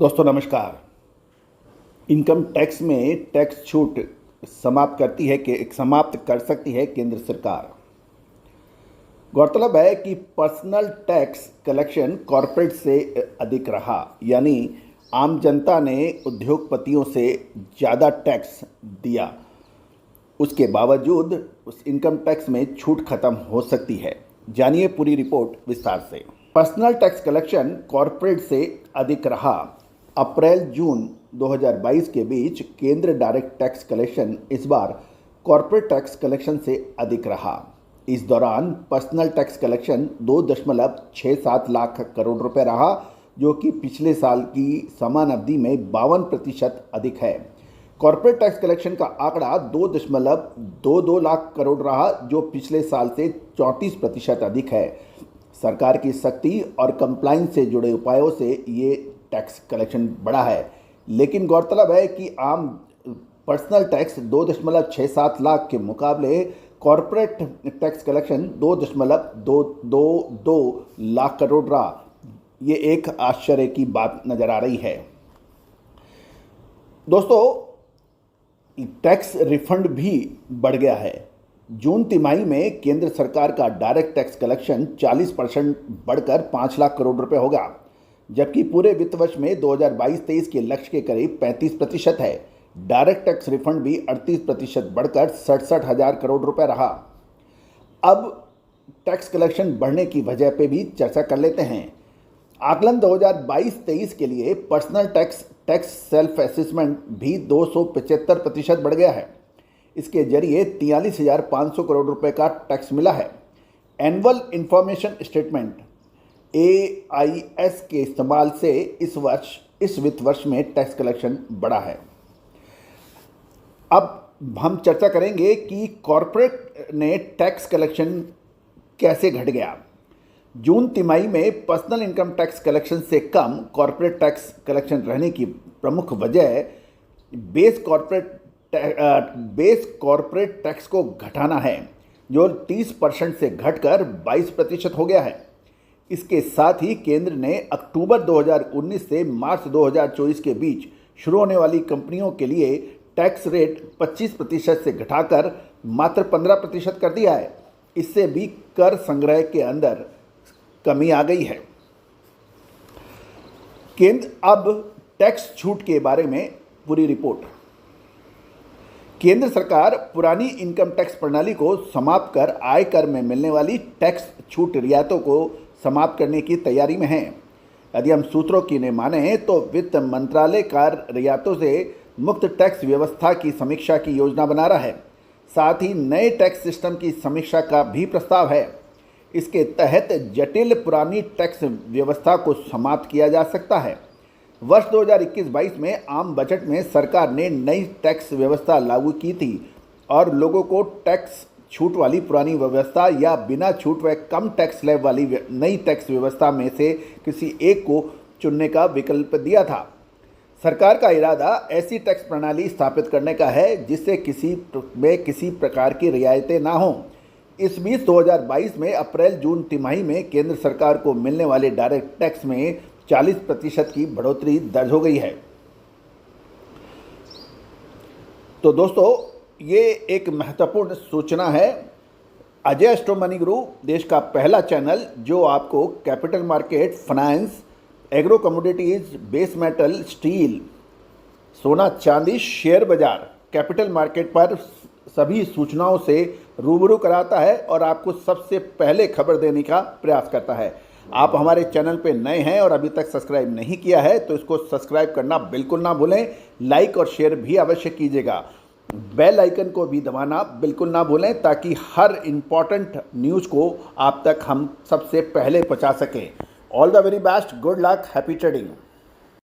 दोस्तों नमस्कार। Income tax में टैक्स छूट समाप्त कर सकती है केंद्र सरकार। गौरतलब है कि पर्सनल टैक्स कलेक्शन कॉरपोरेट से अधिक रहा, यानी आम जनता ने उद्योगपतियों से ज़्यादा टैक्स दिया। उसके बावजूद उस इनकम टैक्स में छूट खत्म हो सकती है। जानिए पूरी रिपोर्ट विस्तार से। पर्सनल टैक्स कलेक्शन कॉरपोरेट से अधिक रहा। अप्रैल जून 2022 के बीच केंद्र डायरेक्ट टैक्स कलेक्शन इस बार कॉरपोरेट टैक्स कलेक्शन से अधिक रहा। इस दौरान personal tax collection 2.67 lakh crore रुपए रहा, जो कि पिछले साल की समान अवधि में 52% अधिक है। कॉरपोरेट टैक्स कलेक्शन का आंकड़ा 2.22 लाख करोड़ रहा, जो पिछले साल से 34% अधिक है। सरकार की सख्ती और कंप्लायंस से जुड़े उपायों से ये टैक्स कलेक्शन बढ़ा है, लेकिन गौरतलब है कि आम पर्सनल टैक्स 2.67 लाख के मुकाबले corporate tax collection 2.22 lakh crore रहा। ये एक आश्चर्य की बात नजर आ रही है। दोस्तों, टैक्स रिफंड भी बढ़ गया है। जून तिमाही में केंद्र सरकार का डायरेक्ट टैक्स कलेक्शन 40% बढ़कर 5 लाख करोड़ रुपए होगा, जबकि पूरे वित्त वर्ष में 2022-23 के लक्ष्य के करीब 35% है। डायरेक्ट टैक्स रिफंड भी 38% बढ़कर 67,000 करोड़ रुपए रहा। अब टैक्स कलेक्शन बढ़ने की वजह पे भी चर्चा कर लेते हैं। आकलन 2022-23 के लिए पर्सनल टैक्स सेल्फ असेसमेंट भी 275% बढ़ गया है। इसके जरिए 43,500 करोड़ रुपए का टैक्स मिला है। एनुअल इंफॉर्मेशन स्टेटमेंट AIS के इस्तेमाल से इस वित्त वर्ष में टैक्स कलेक्शन बढ़ा है। अब हम चर्चा करेंगे कि कॉरपोरेट ने टैक्स कलेक्शन कैसे घट गया। जून तिमाही में पर्सनल इनकम टैक्स कलेक्शन से कम कॉरपोरेट टैक्स कलेक्शन रहने की प्रमुख वजह बेस कॉरपोरेट टैक्स को घटाना है, जो 30% से घटकर 22% हो गया है। इसके साथ ही केंद्र ने अक्टूबर 2019 से मार्च 2024 के बीच शुरू होने वाली कंपनियों के लिए टैक्स रेट 25% से घटाकर मात्र 15% कर दिया है। इससे भी कर संग्रह के अंदर कमी आ गई है। केंद्र अब टैक्स छूट के बारे में पूरी रिपोर्ट। केंद्र सरकार पुरानी इनकम टैक्स प्रणाली को समाप्त कर आयकर में मिलने वाली टैक्स छूट रियायतों को समाप्त करने की तैयारी में है। यदि हम सूत्रों की ने माने तो वित्त मंत्रालय कर रियायतों से मुक्त टैक्स व्यवस्था की समीक्षा की योजना बना रहा है। साथ ही नए टैक्स सिस्टम की समीक्षा का भी प्रस्ताव है। इसके तहत जटिल पुरानी टैक्स व्यवस्था को समाप्त किया जा सकता है। वर्ष 2021-22 में आम बजट में सरकार ने नई टैक्स व्यवस्था लागू की थी और लोगों को टैक्स छूट वाली पुरानी व्यवस्था या बिना छूट व कम टैक्स स्लैब वाली नई टैक्स व्यवस्था में से किसी एक को चुनने का विकल्प दिया था। सरकार का इरादा ऐसी टैक्स प्रणाली स्थापित करने का है जिससे किसी प्रकार की रियायतें ना हों। इस बीच 2022 में अप्रैल जून तिमाही में केंद्र सरकार को मिलने वाले डायरेक्ट टैक्स में 40% की बढ़ोतरी दर्ज हो गई है। तो दोस्तों, ये एक महत्वपूर्ण सूचना है। अजय एस्ट्रो मनी गुरु देश का पहला चैनल जो आपको capital market, finance, agro commodities, base metal, steel, सोना चांदी, शेयर बाजार, कैपिटल मार्केट पर सभी सूचनाओं से रूबरू कराता है और आपको सबसे पहले खबर देने का प्रयास करता है। आप हमारे चैनल पे नए हैं और अभी तक सब्सक्राइब नहीं किया है तो इसको सब्सक्राइब करना बिल्कुल ना भूलें। लाइक और शेयर भी अवश्य कीजिएगा। बेल आइकन को भी दबाना बिल्कुल ना भूलें ताकि हर इम्पॉर्टेंट न्यूज़ को आप तक हम सबसे पहले पहुंचा सकें। All the very best, good luck, happy trading.